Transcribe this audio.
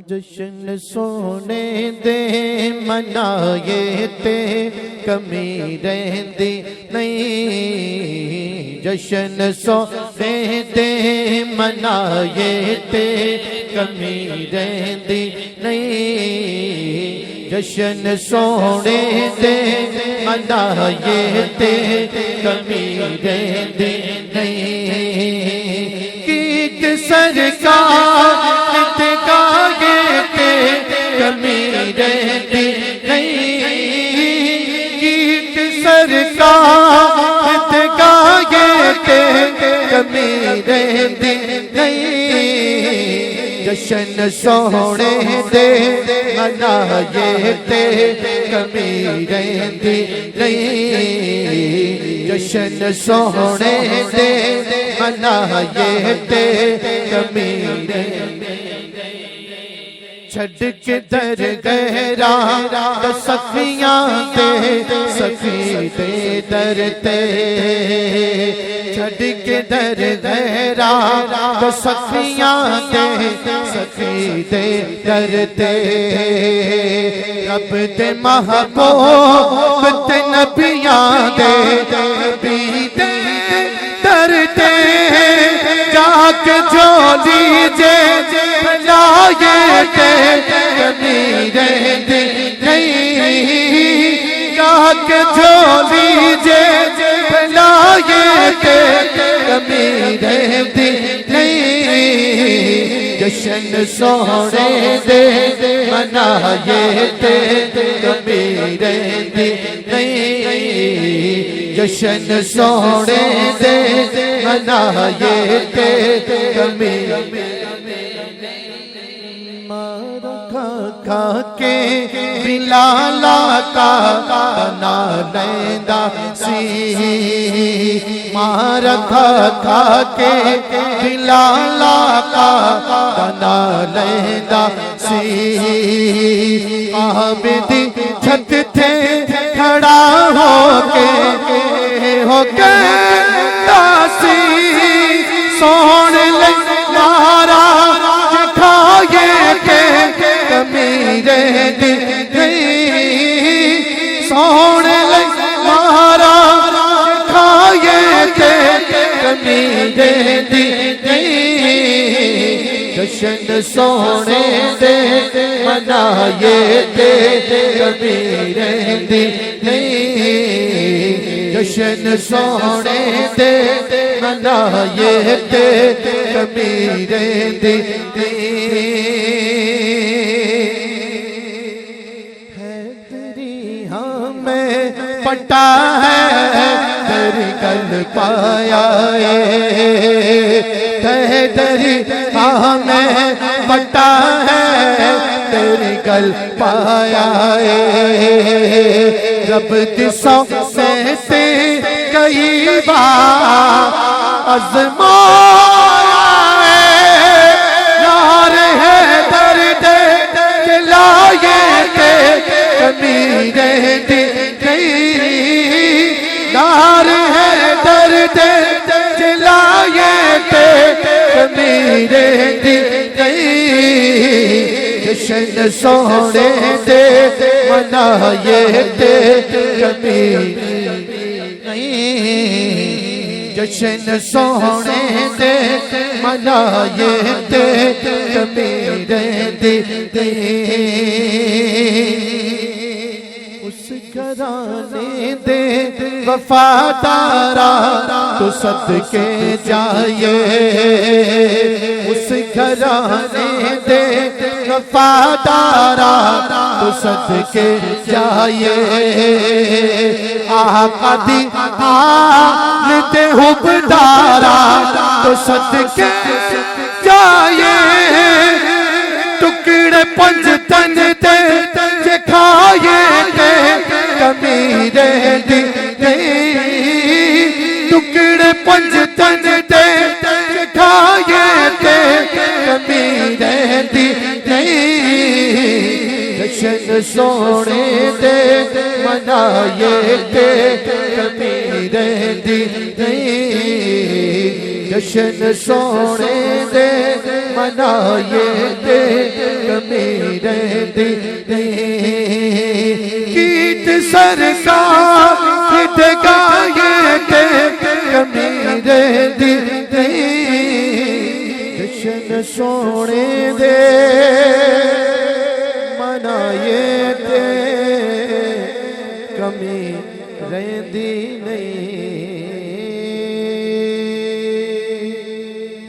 जश्न सोने दे मनाए ते कमी रहती नहीं। जश्न सोने दे मनाए ते कमी रहती नहीं। जश्न सोने दे मनाए ते कमी रहती नहीं। गीत सरकार कमी रहती नहीं। गीत सरकार गाए ते कमी रहती नहीं। जश्न सोने दे मनाए ते कमी रहती नहीं। जश्न सोने दे मनाए ते कमी रहती। छड़ के दर गहरा सखियां ते सखी ते दरते। छड़ के दर गहरा सखियां ते सखी ते दरते। रब ते महबूब ते नबियां दे नबी ते दरते। जाके झोली जे लाए ते कमी रहती नहीं। जाके झोली जे लाए ते कमी रहती नहीं। जश्न सोने दे मनाए ते कमी रहती नहीं। जश्न सोने दे मनाए ते कमी। खा के बिलाला का बना लेंदा सी। मार खा के बिलाला का बना लेंदा सी। आबिदी छत थे खड़ा होके दासी। सोन ले मारा खाए के कमी रहती नहीं। सोन ले मारा खाए के कमी रहती नहीं। जश्न सोने दे मनाए ते कमी रहती नहीं। जश्न सोने दे मनाए ते कमी रहती नहीं। पटा है तेरी कल पाया तेरी हमें पटा है तेरी कल पाया। रब दिसो से कई बार आज़माया यार है दर्द लाए ते कमी रहती नहीं। यार है दर्द जलाए ते कमी रहती नहीं। जश्न सोने दे मनाए ते कमी नहीं। जश्न सोने दे मनाए ते कमी रहती नहीं। घराने दे वफादारा तो सदके जाए। उस घराने दे वफादारा तो सदके जाए। आका दी आल ते हुबदारा तो सदके जाए। टुकड़े पंज तन ते खाए ते कमी रहती नहीं। टुकड़े पंज तन ते खाए ते कमी रहती नहीं। जश्न सोने दे मनाए ते कमी रहती नहीं। जश्न सोने दे मनाए ते कमी दी गीत सरकार गाए ते कमी रहती जशन सोने दे मनाए ते कमी रहती नहीं।